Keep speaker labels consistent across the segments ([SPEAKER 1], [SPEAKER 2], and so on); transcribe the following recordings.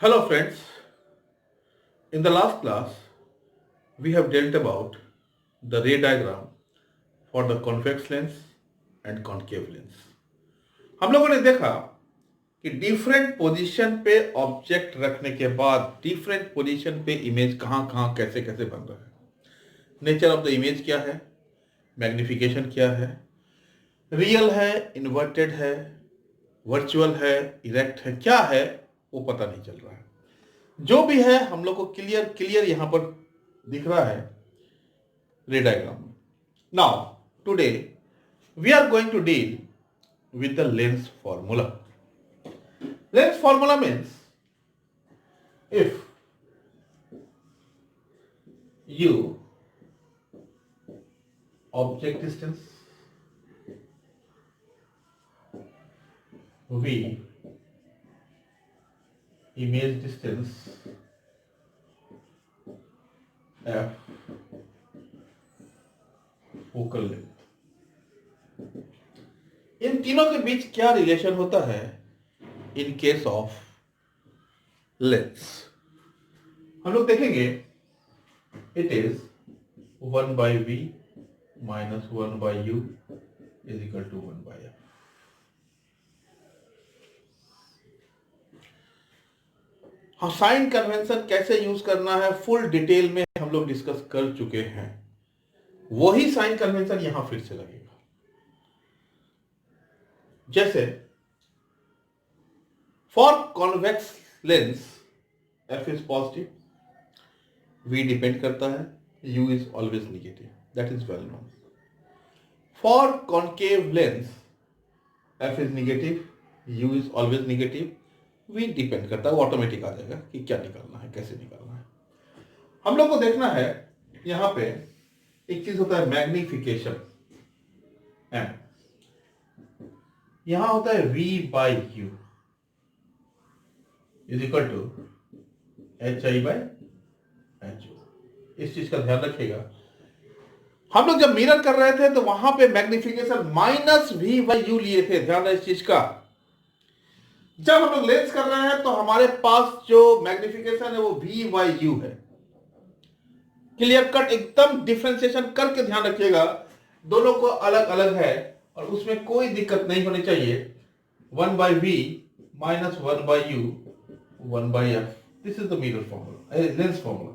[SPEAKER 1] Hello friends, in the last class we have dealt about the ray diagram for the convex lens and concave lens. हम लोगों ने देखा कि different position पे object रखने के बाद डिफरेंट पोजीशन पे इमेज कहाँ कहाँ कैसे कैसे बन रहा है। नेचर ऑफ द इमेज क्या है, मैग्निफिकेशन क्या है, रियल है, इन्वर्टेड है, वर्चुअल है, इरेक्ट है, क्या है वो पता नहीं चल रहा है। जो भी है हम लोग को क्लियर क्लियर यहां पर दिख रहा है रे डायग्राम में। Now today we are going to deal with the lens formula. Lens formula means if U object distance V image distance F focal length, इन तीनों के बीच क्या रिलेशन होता है इन केस ऑफ लेंस। हम लोग देखेंगे it is 1/v minus 1/u is equal to 1/f। हाँ, साइन कन्वेंशन कैसे यूज करना है फुल डिटेल में हम लोग डिस्कस कर चुके हैं। वही साइन कन्वेंशन यहां फिर से लगेगा। जैसे for convex lens f is positive, v depend करता है, u is always negative, that is well known. For concave lens f is negative, u is always negative, v depend करता है, वो ऑटोमेटिक आ जाएगा कि क्या निकालना है, कैसे निकालना है। हम लोग को देखना है यहां पे एक चीज होता है मैग्निफिकेशन एम, यहां होता है v/u is equal to hi/ho। इस चीज का ध्यान रखिएगा। हम लोग जब मिरर कर रहे थे तो वहां पे मैग्निफिकेशन -v/u लिए थे, ध्यान रहे इस चीज का। जब हम लोग लेंस कर रहे हैं तो हमारे पास जो मैग्निफिकेशन है वो v/u है। क्लियर कट एकदम डिफरेंशिएशन करके ध्यान रखिएगा, दोनों को अलग अलग है और उसमें कोई दिक्कत नहीं होनी चाहिए। 1/v minus 1/u 1/f, this is the mirror formula, lens formula.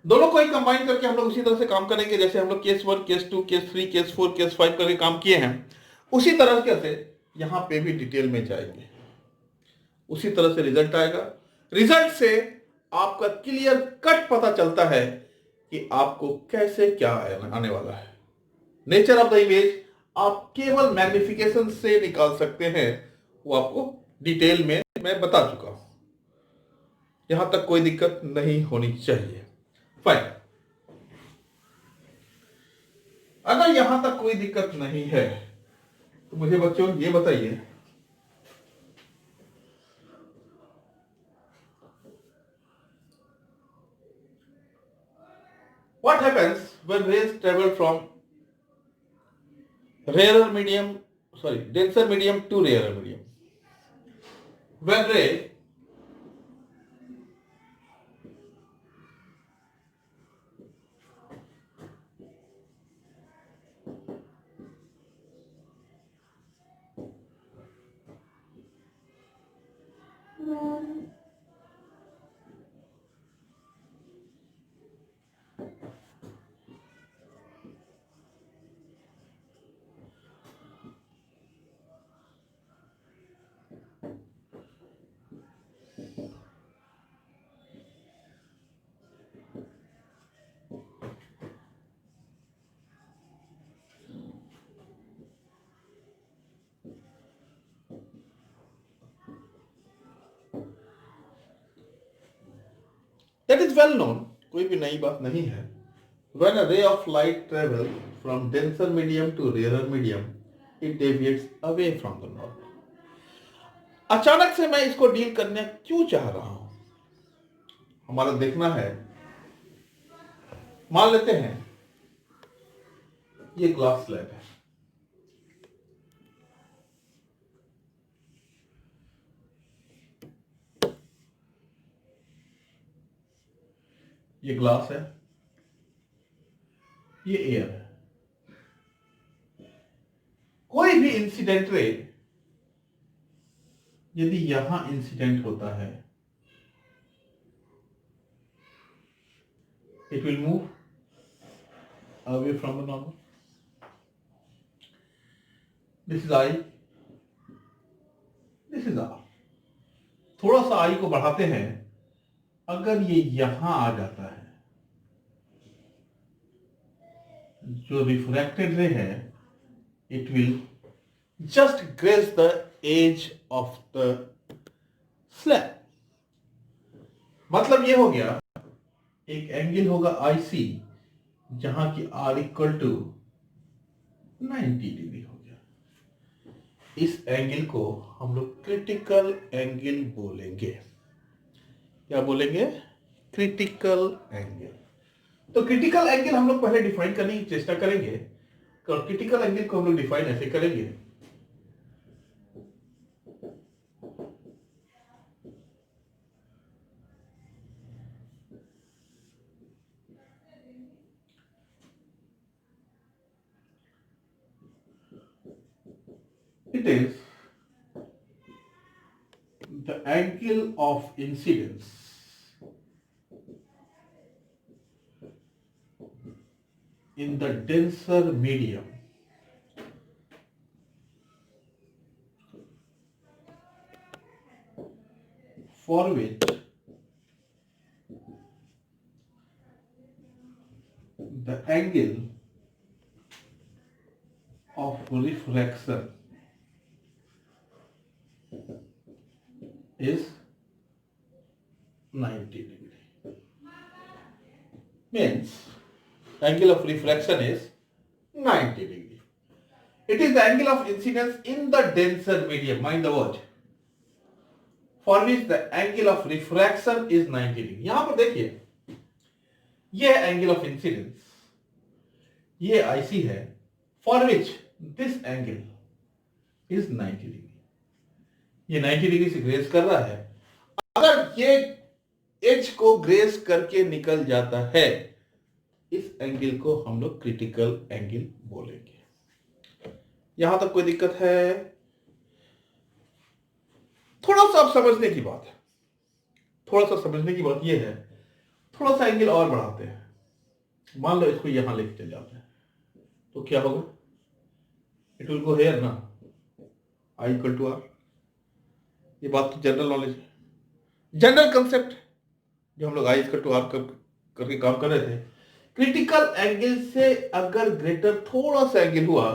[SPEAKER 1] दोनों को ही कंबाइन करके हम लोग उसी तरह से काम करेंगे जैसे हम लोग case 1, case 2, case 3, case 4, case 5 करके काम किए हैं। उसी तरह से यहां पे भी डिटेल में जाएंगे, उसी तरह से रिजल्ट आएगा। रिजल्ट से आपका क्लियर कट पता चलता है कि आपको कैसे क्या आने वाला है। नेचर ऑफ द इमेज आप केवल मैग्निफिकेशन से निकाल सकते हैं, वो आपको डिटेल में मैं बता चुका हूं। यहां तक कोई दिक्कत नहीं होनी चाहिए। फाइन। अगर यहां तक कोई दिक्कत नहीं है तो मुझे बच्चों ये बताइए, what happens when rays travel from denser medium to rarer medium? When ray that is well known, कोई भी नई बात नहीं है। When a ray of light travels from denser medium to rarer medium, it deviates away from the normal। अचानक से मैं इसको डील करने क्यों चाह रहा हूं, हमारा देखना है। मान लेते हैं ये ग्लास स्लैब है, ये ग्लास है, ये एयर है। कोई भी इंसिडेंट रे यदि यहां इंसिडेंट होता है, it will move away from the normal. This is I, this is R. थोड़ा सा I को बढ़ाते हैं, अगर ये यहां आ जाता है, जो रिफ्रैक्टेड रे है, it will just graze the edge of the slab. मतलब ये हो गया, एक एंगल होगा IC जहां की R इक्वल टू 90 डिग्री हो गया। इस एंगल को हम लोग क्रिटिकल एंगल बोलेंगे। क्या बोलेंगे? Critical angle. तो क्रिटिकल एंगल हम लोग पहले डिफाइन करने की चेष्टा करेंगे। और क्रिटिकल एंगल को हम लोग डिफाइन ऐसे करेंगे, it is the angle of incidence in the denser medium for which the angle of refraction is 90 degree. Means angle of refraction is 90 degree. It is the angle of incidence in the denser medium, mind the word, for which the angle of refraction is 90 degree. यहां पर देखिए, यह angle of incidence, ये IC है, for which this angle is 90 degree. ये 90 degree से grace कर रहा है। अगर ये एज को ग्रेस करके निकल जाता है, इस एंगल को हम लोग क्रिटिकल एंगल बोलेंगे। यहां तक कोई दिक्कत है? थोड़ा सा आप समझने की बात है, थोड़ा सा समझने की बात यह है, थोड़ा सा एंगल और बढ़ाते हैं। मान लो इसको यहां लेके चले जाते हैं, तो क्या होगा? इट विल गो हियर ना, I इक्वल टू R। ये बात तो जनरल नॉलेज है, जनरल कंसेप्ट जो हम लोग I इक्वल टू R करके काम कर रहे थे। क्रिटिकल एंगल से अगर ग्रेटर थोड़ा सा एंगल हुआ,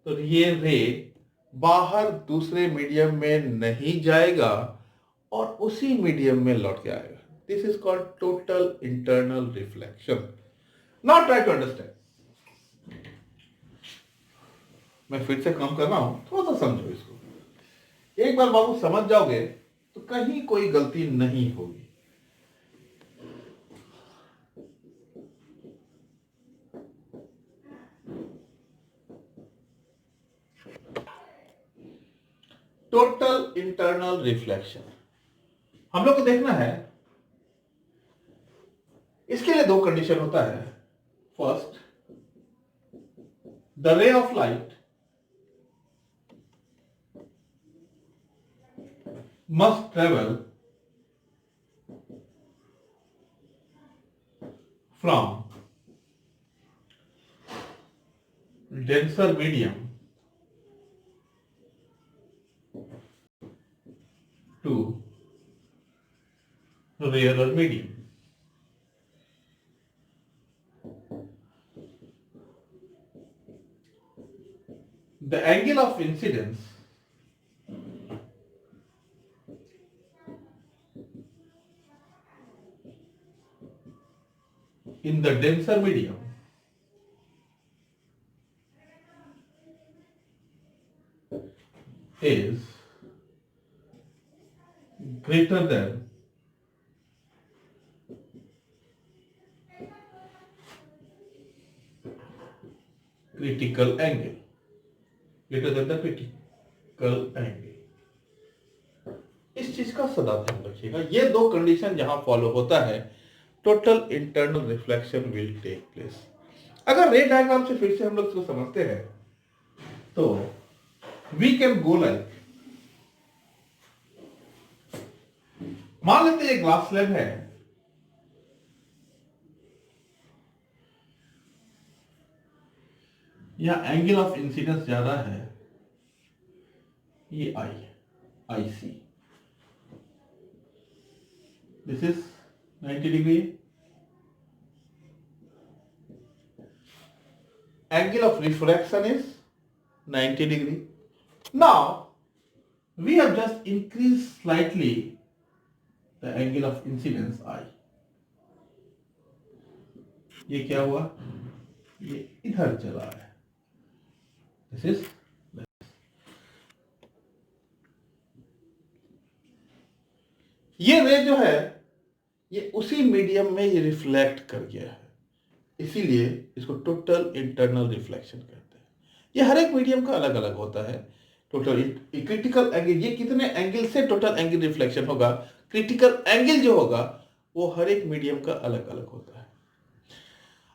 [SPEAKER 1] तो ये रे बाहर दूसरे मीडियम में नहीं जाएगा और उसी मीडियम में लौट के आएगा। This is called total internal reflection. Now try to understand. मैं फिर से काम कर रहा हूं, थोड़ा सा समझो इसको। एक बार बाबू समझ जाओगे तो कहीं कोई गलती नहीं होगी। टोटल इंटरनल रिफ्लेक्शन हम लोग को देखना है। इसके लिए दो कंडीशन होता है। First, the ray of light must travel from denser medium to rarer medium. The angle of incidence in the denser medium is greater than critical angle, greater than the critical angle. इस चीज का सदा ध्यान रखिएगा। ये दो condition जहां follow होता है, total internal reflection will take place. अगर रे डायग्राम से फिर से हम लोग इसको समझते हैं तो वी कैन गो लाइक, मान लेते हैं ग्लास स्लैब है, यहां एंगल ऑफ इंसिडेंस ज्यादा है, ये I C, this is 90 degree, angle of refraction is 90 degree. Now we have just increased slightly the angle of incidence I. ये क्या हुआ, ये इधर चला है, दिस इज, ये रे जो है ये उसी मीडियम में ये रिफ्लेक्ट कर गया है, इसीलिए इसको टोटल इंटरनल रिफ्लेक्शन कहते हैं। ये हर एक मीडियम का अलग अलग होता है। टोटल क्रिटिकल एंगल, ये कितने एंगल से टोटल एंगल रिफ्लेक्शन होगा, क्रिटिकल एंगल जो होगा वो हर एक मीडियम का अलग अलग होता है।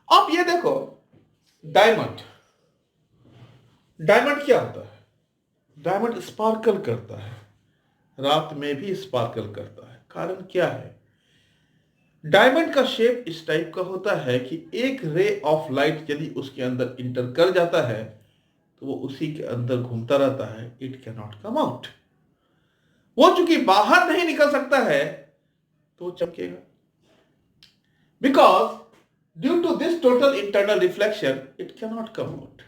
[SPEAKER 1] आप ये देखो, डायमंड, डायमंड क्या होता है, डायमंड स्पार्कल करता है, रात में भी स्पार्कल करता है। कारण क्या है, डायमंड का शेप इस टाइप का होता है कि एक रे ऑफ लाइट यदि उसके अंदर इंटर कर जाता है तो वो उसी के अंदर घूमता रहता है, it can not come out. वो चूंकि बाहर नहीं निकल सकता है तो वो चमकेगा, because due to this total internal reflection it can not come out.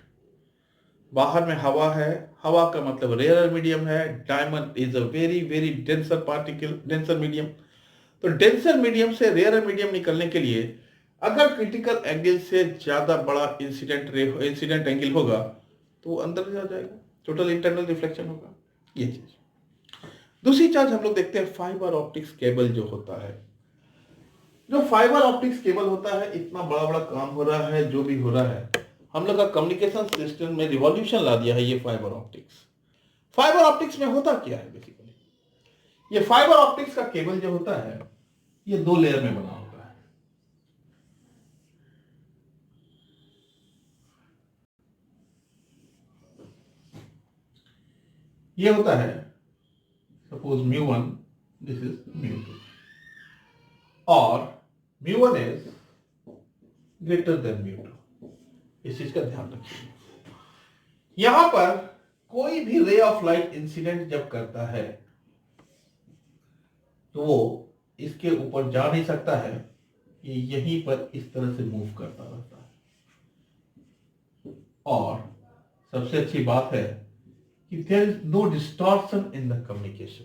[SPEAKER 1] बाहर में हवा है, हवा का मतलब रेयर मीडियम है, diamond is a very very denser particle, denser medium. तो डेंसर मीडियम से रेयर मीडियम निकलने के लिए अगर क्रिटिकल एंगल से ज्यादा बड़ा इंसिडेंट एंगल होगा तो वो अंदर जा जाएगा, टोटल इंटरनल रिफ्लेक्शन होगा, ये चीज। दूसरी चीज हम लोग देखते हैं, फाइबर ऑप्टिक्स केबल जो होता है, जो फाइबर ऑप्टिक्स केबल होता है, इतना बड़ा बड़ा काम हो रहा है, जो भी हो रहा है, हम लोग का कम्युनिकेशन सिस्टम में रिवॉल्यूशन ला दिया है ये फाइबर ऑप्टिक्स। फाइबर ऑप्टिक्स में होता क्या है बेसिकली, ये फाइबर ऑप्टिक्स का केबल जो होता है ये 2 लेयर में बना होता है। ये होता है सपोज μ1, दिस इज μ2, और μ1 इज ग्रेटर देन μ2। इस चीज का ध्यान रखिए। यहां पर कोई भी रे ऑफ लाइट इंसिडेंट जब करता है तो वो इसके ऊपर जा नहीं सकता है, ये यहीं पर इस तरह से मूव करता रहता है। और सबसे अच्छी बात है कि there is no distortion in the communication,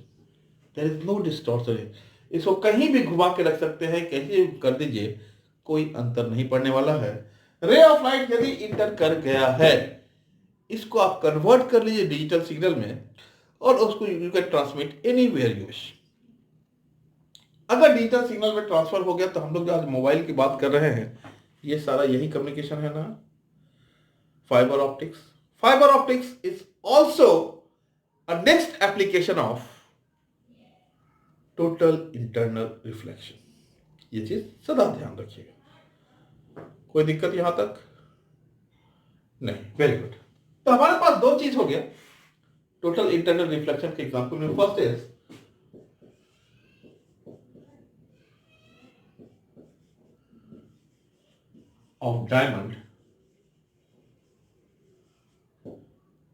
[SPEAKER 1] there is no distortion. इसको कहीं भी घुमा के रख सकते हैं, कहीं भी कर दीजिए, कोई अंतर नहीं पड़ने वाला है। रे ऑफ लाइट यदि इंटर कर गया है, इसको आप कन्वर्ट कर लीजिए डिजिटल सिग्नल में और उसको you can transmit anywhere you wish. अगर डिजिटल सिग्नल में ट्रांसफर हो गया तो हम लोग जो आज मोबाइल की बात कर रहे हैं ये सारा यही कम्युनिकेशन है ना, fibre optics. Fibre optics is also a next application of total internal reflection. ये चीज सदा ध्यान रखिएगा। कोई दिक्कत यहां तक नहीं, वेरी गुड। तो हमारे पास 2 चीज हो गया टोटल इंटरनल रिफ्लेक्शन के एग्जांपल में। First is of diamond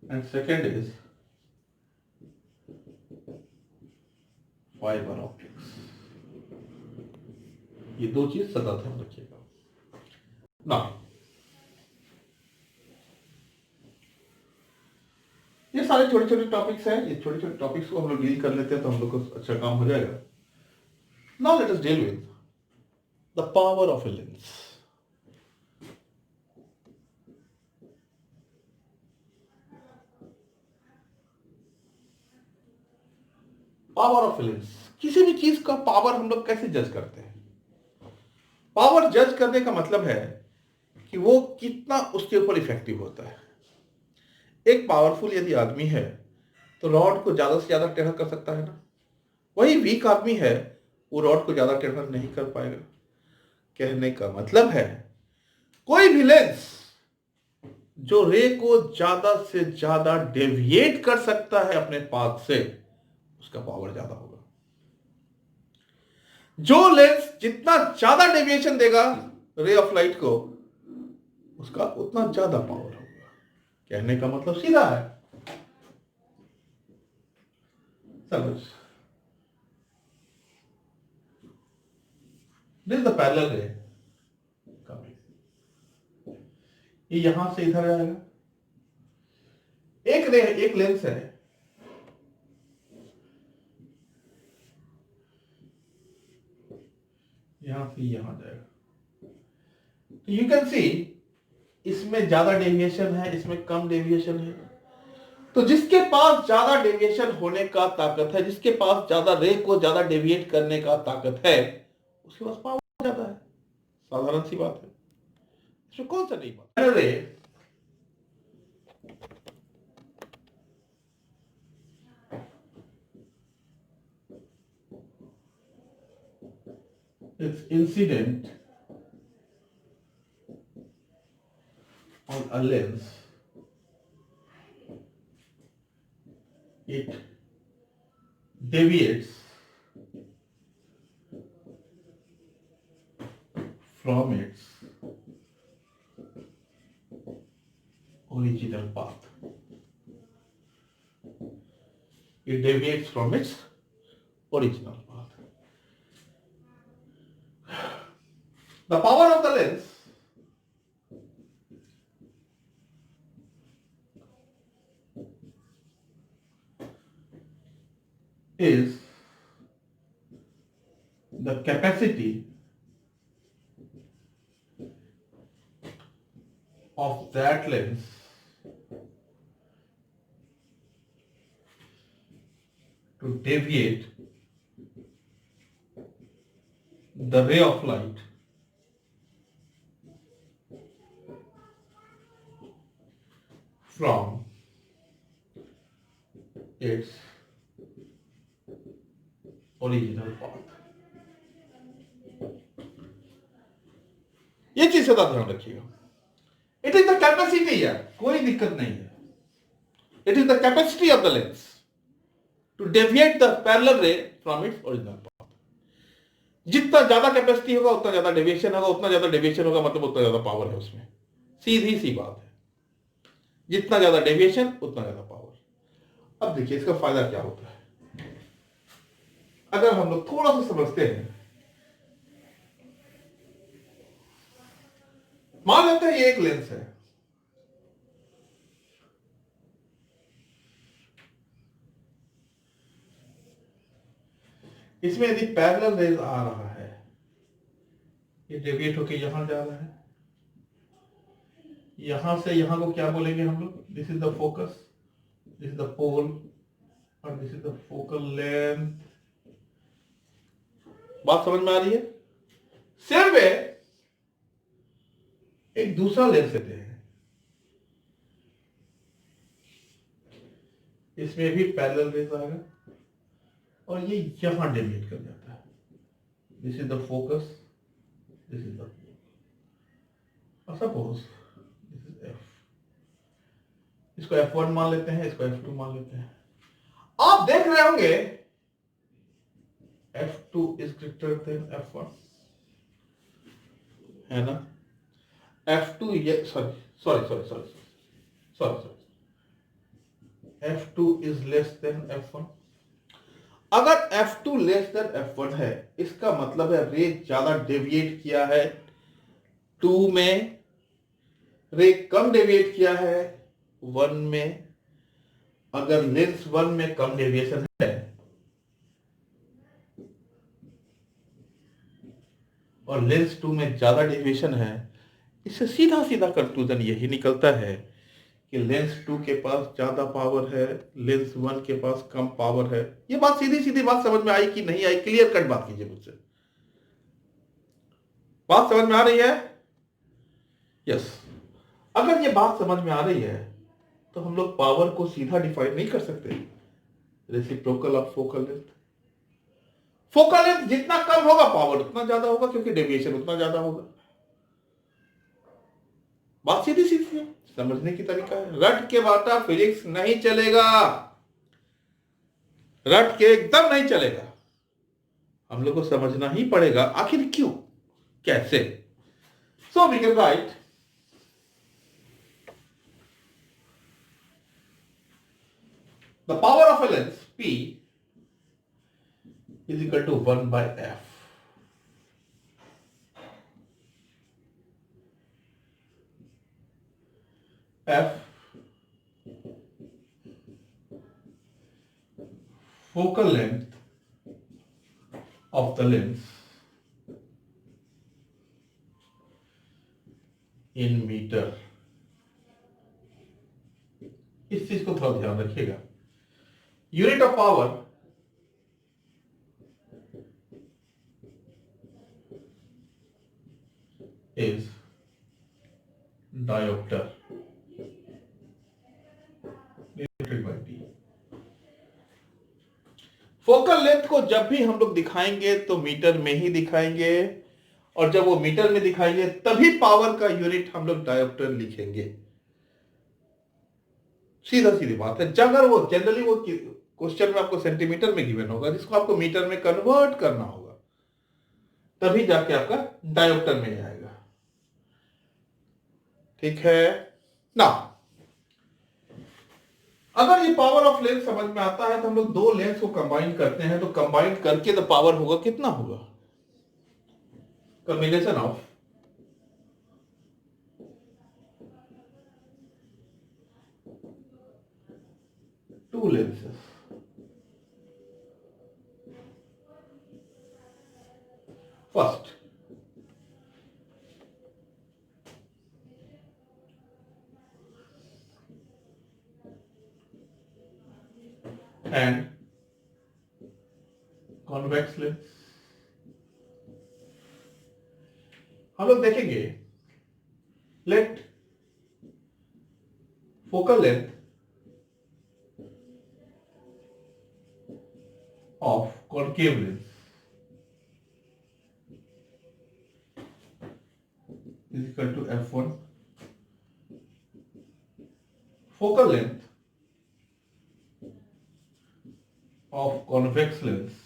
[SPEAKER 1] and second is fiber optics। ये 2 चीज सदा ध्यान रखिएगा ना। ये सारे छोटे छोटे टॉपिक्स हैं, ये छोटे छोटे टॉपिक्स को हम लोग डील कर लेते हैं तो हम लोग को अच्छा काम हो जाएगा। Now let us deal with the power of a lens. Power of lens, किसी भी चीज का पावर हम लोग कैसे जज करते हैं? पावर जज करने का मतलब है कि वो कितना उसके ऊपर इफेक्टिव होता है। एक पावरफुल यदि आदमी है तो रॉड को ज्यादा से ज्यादा टेढ़ा कर सकता है ना, वही वीक आदमी है वो रॉड को ज्यादा टेढ़ा नहीं कर पाएगा। कहने का मतलब है कोई भी लेंस जो रे को ज्यादा से ज्यादा डेविएट कर सकता है अपने पाथ से, उसका पावर ज्यादा होगा। जो लेंस जितना ज्यादा डेविएशन देगा रे ऑफ लाइट को, उसका उतना ज्यादा पावर होगा। कहने का मतलब सीधा है, समझ। दिस इज द पैरेलल रे, ये यहां से इधर आएगा। एक रे, एक लेंस है, यहां से यहां जाएगा। तो यू कैन सी इसमें ज्यादा डेविएशन है, इसमें कम डेविएशन है। तो जिसके पास ज्यादा डेविएशन होने का ताकत है, जिसके पास ज्यादा रे को ज्यादा डेविएट करने का ताकत है, उसके पास पावर ज्यादा है। साधारण सी बात है, इसमें कौन सा नहीं बात। रे its incident on a lens, it deviates from its original path. It deviates from its original path. The power of the lens is the capacity of that lens to deviate the ray of light from its original path. ये चीज का ध्यान रखिएगा। It is the capacity है, कोई दिक्कत नहीं है। It is the capacity of the lens to deviate the parallel ray from its original path. जितना ज्यादा कैपेसिटी होगा उतना ज्यादा डेविएशन होगा, उतना ज्यादा डेविएशन होगा मतलब उतना ज्यादा पावर है उसमें। सीधी सी बात है, जितना ज्यादा डेविएशन उतना ज्यादा पावर। अब देखिए इसका फायदा क्या होता है। अगर हम लोग थोड़ा सा समझते हैं, मान लेते हैं ये एक लेंस है, इसमें यदि पैरेलल रेज आ रहा है, ये डेविएट होके यहां जा रहा है, यहां से यहां को क्या बोलेंगे हम लोग? This is the focus, this is the pole और this is the focal length. बात समझ में आ रही है? सेम वे एक दूसरा लेंस लेते हैं, इसमें भी पैरेलल रेज आएगा और ये यहां डेविएट कर जाता है। This is the focus, this is the pole. Suppose this is F, इसको F1 मान लेते हैं, इसको F2 मान लेते हैं। आप देख रहे होंगे F2 is greater than F1, है ना? F2 ये sorry F2 is less than F1। अगर F2 लेस देन F1 है, इसका मतलब है रे ज्यादा डेविएट किया है 2 में, रे कम डेविएट किया है 1 में। अगर लेंस 1 में कम डेविएशन है और लेंस 2 में ज्यादा डेविएशन है, इससे सीधा सीधा कंक्लूजन यही निकलता है कि लेंस 2 के पास ज्यादा पावर है, लेंस 1 के पास कम पावर है। ये बात सीधी सीधी बात समझ में आई कि नहीं आई? क्लियर कट बात कीजिए मुझसे। बात समझ में आ रही है? यस। अगर ये बात समझ में आ रही है तो हम लोग पावर को सीधा डिफाइन नहीं कर सकते। Reciprocal of focal length, focal length जितना कम होगा पावर उतना ज्यादा होगा, क्योंकि डेविएशन उतना ज्यादा होगा। बात सीधी सीधी है, समझने की तरीका है। रट के बाटा फिजिक्स नहीं चलेगा, रट के एकदम नहीं चलेगा। हम लोग को समझना ही पड़ेगा आखिर क्यों, कैसे। So we can write the power of a length P is equal to 1 by F. F focal length of the lens in meter। इस चीज को थोड़ा ध्यान रखिएगा। Unit of power is dioptre divided by T. Focal length को जब भी हम लोग दिखाएंगे तो मीटर में ही दिखाएंगे, और जब वो मीटर में दिखाएंगे तभी पावर का यूनिट हम लोग डायोप्टर लिखेंगे। सीधा सीधी बात है। अगर वो जनरली वो क्वेश्चन में आपको सेंटीमीटर में गिवन होगा, जिसको आपको मीटर में कन्वर्ट करना होगा, तभी जाके आपका डायोप्टर में आएगा। ठीक है ना। अगर ये पावर ऑफ लेंस समझ में आता है तो हम लोग दो लेंस को कंबाइन करते हैं, तो कंबाइन करके तो पावर होगा कितना होगा, combination of two lenses first and convex lens. हम लोग देखेंगे let focal length of concave lens is equal to f1, focal length of convex lens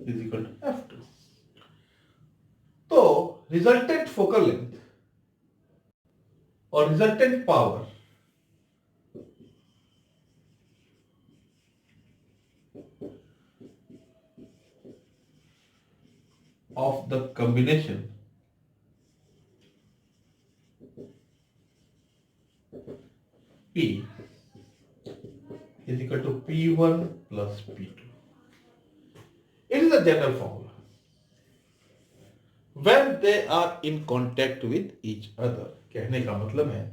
[SPEAKER 1] is equal to f2। तो रिजल्टेंट फोकल लेंथ और resultant power of the combination P is equal to P1 plus P2। It is a general formula when they are in contact with each other। कहने का मतलब है,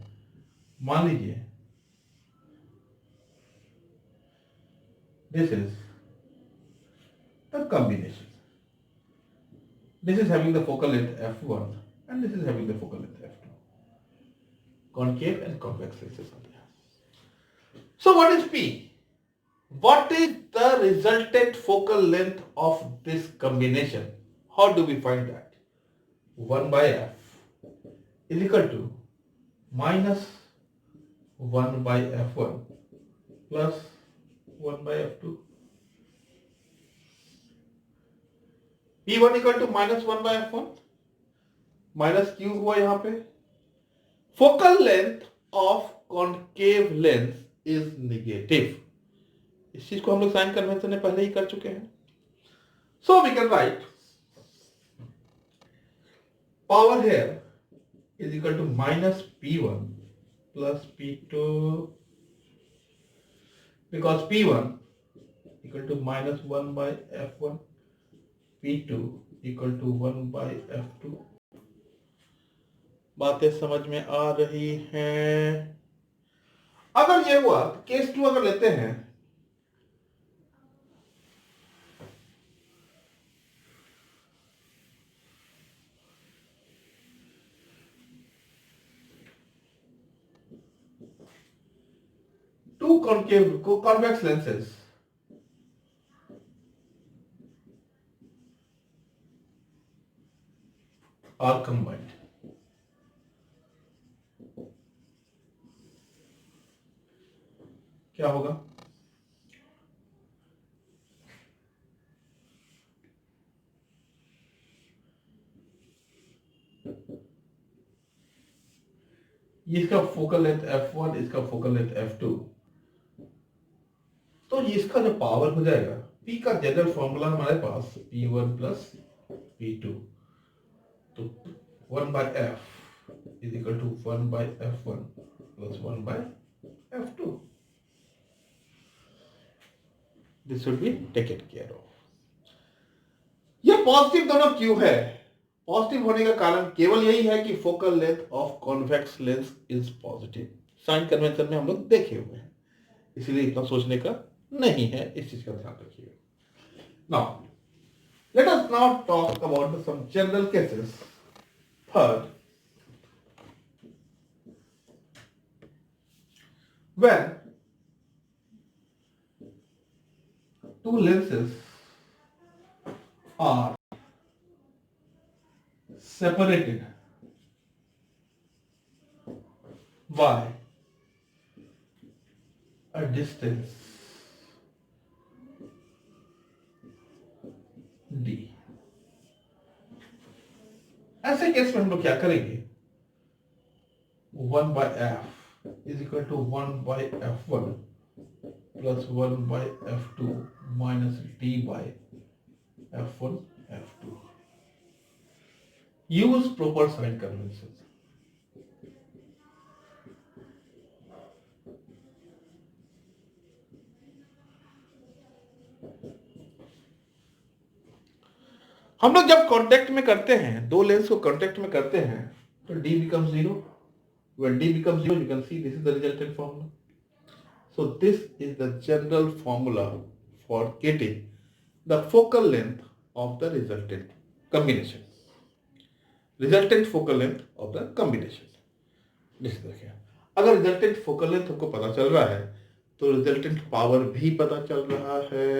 [SPEAKER 1] मान लीजिए this is the combination, this is having the focal length f1 and this is having the focal length f2, concave and convex lenses are there। So what is P? What is the resultant focal length of this combination? How do we find that? 1 by f is equal to minus 1 by f1 plus 1 by f2। P1 equal to minus 1 by f1, minus Q हुआ यहां पे। Focal length of concave lens is negative. इस चीज को हम लोग sign convention में पहले ही कर चुके हैं। So we can write power here is equal to minus P1 plus P2, because P1 equal to minus 1 by F1, P2 equal to 1 by F2। बातें समझ में आ रही हैं? अगर ये हुआ, केस 2 अगर लेते हैं, two concave convex lenses are combined. क्या होगा? ये इसका फोकल लेंथ f1, इसका फोकल लेंथ f2, तो ये इसका जो पावर हो जाएगा, P का जनरल फॉर्मूला हमारे पास P1 प्लस P2, तो 1 by f is equal to 1 by f1 plus 1 by f2. This should be taken care of. ये पॉजिटिव दोनों क्यों है? पॉजिटिव होने का कारण केवल यही है कि focal length of convex lens is positive. Sign convention में हम लोग देखे हुए हैं, इसीलिए इतना सोचने का नहीं है, इस चीज का ध्यान रखिए. Now let us now talk about some general cases. Third, when two lenses are separated by a distance d. ऐसे केस में हम लोग क्या करेंगे? 1 by f is equal to 1 by f1 plus 1 by f2 minus d by f1 f2. Use proper sign conventions. हम लोग जब contact में करते हैं, दो लेंस को कांटेक्ट में करते हैं, तो d becomes 0. When d becomes 0, you can see this is the resultant formula. So this is the general formula for getting the focal length of the resultant combination. Resultant focal length of the combination. देखिए, अगर resultant focal length हमको पता चल रहा है, तो resultant power भी पता चल रहा है.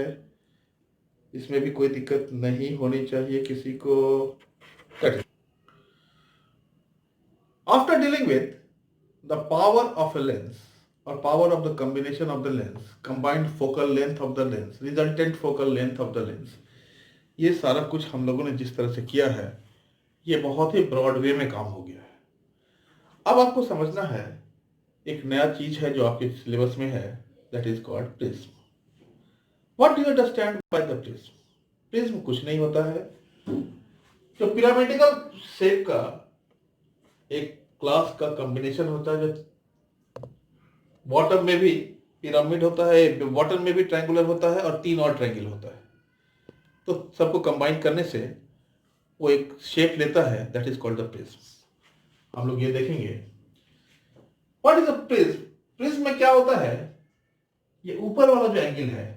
[SPEAKER 1] इसमें भी कोई दिक्कत नहीं होनी चाहिए किसी को. After dealing with the power of a lens or power of the combination of the lens, combined focal length of the lens, resultant focal length of the lens, ये सारा कुछ हम लोगों ने जिस तरह से किया है, ये बहुत ही ब्रॉड वे में काम हो गया है. अब आपको समझना है, एक नया चीज है जो आपके सिलेबस में है, that is called prism. What do you understand by the prism? Prism कुछ नहीं होता है, जो पिरामिडिकल शेप का एक क्लास का कॉम्बिनेशन होता है, जो बॉटम में भी पिरामिड होता है, बॉटम में भी ट्रायंगुलर होता है और 3 और ट्रायंगल होता है, तो सबको कंबाइन करने से वो एक शेप लेता है, that is called the prism. हम लोग ये देखेंगे. What is a prism? Prism में क्या होता है? ये ऊपर वाला जो एंगल है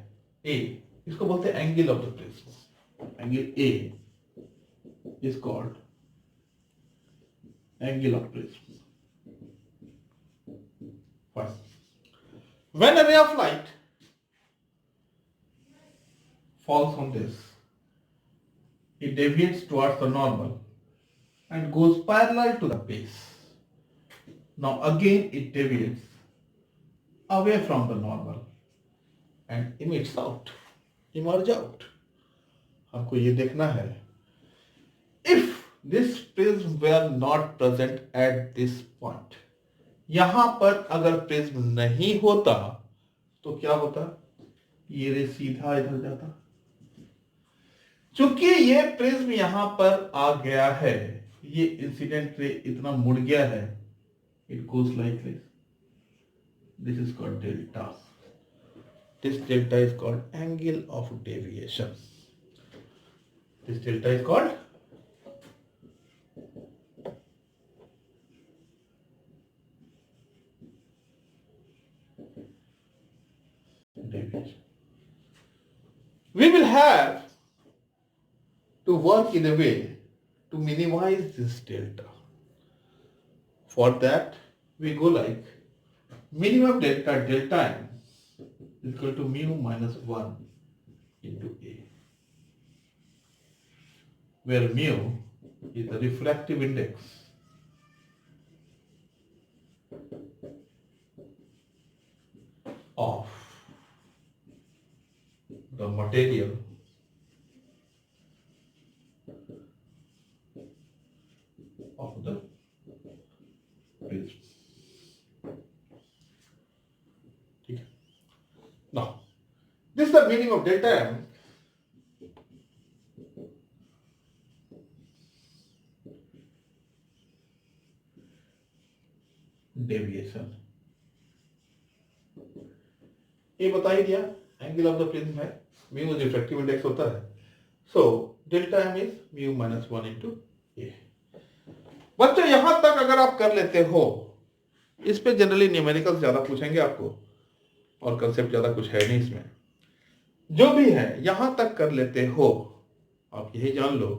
[SPEAKER 1] ए, इसको बोलते हैं angle of the prism. Angle A is called angle of prism. First, when a ray of light falls on this, it deviates towards the normal and goes parallel to the base. Now again it deviates away from the normal and emerge out. हमको ये देखना है, if this prism were not present at this point, यहां पर अगर prism नहीं होता तो क्या होता? ये रे सीधा इधर जाता. चूंकि ये प्रिज्म यहां पर आ गया है, ये इंसिडेंट रे इतना मुड़ गया है, it goes like this. This is called delta. This delta is called angle of deviation. This delta is called deviation. We will have to work in a way to minimize this delta. For that, we go like minimum delta m is equal to mu minus 1 into a, where mu is the refractive index of the material of the prism. ठीक है. Now, this is the meaning of delta m. Deviation. ये बता ही दिया, angle of the prism है, mu refractive index होता है. So delta M is mu minus 1 into A. बच्चों यहां तक अगर आप कर लेते हो, इस पे जनरली न्यूमेरिकल्स ज्यादा पूछेंगे आपको और कंसेप्ट ज्यादा कुछ है नहीं इसमें. जो भी है यहां तक कर लेते हो, आप यही जान लो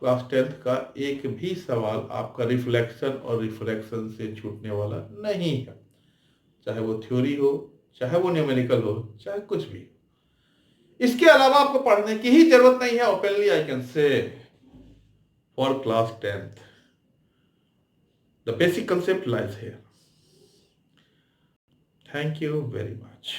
[SPEAKER 1] क्लास 10th का एक भी सवाल आपका रिफ्लेक्शन और रिफ्रैक्शन से छूटने वाला नहीं है. चाहे वो थ्योरी हो, चाहे वो न्यूमेरिकल हो, चाहे कुछ भी. इसके अलावा आपको पढ़ने की ही जरूरत नहीं है. Openly I can say for class 10th the basic concept lies here. Thank you very much.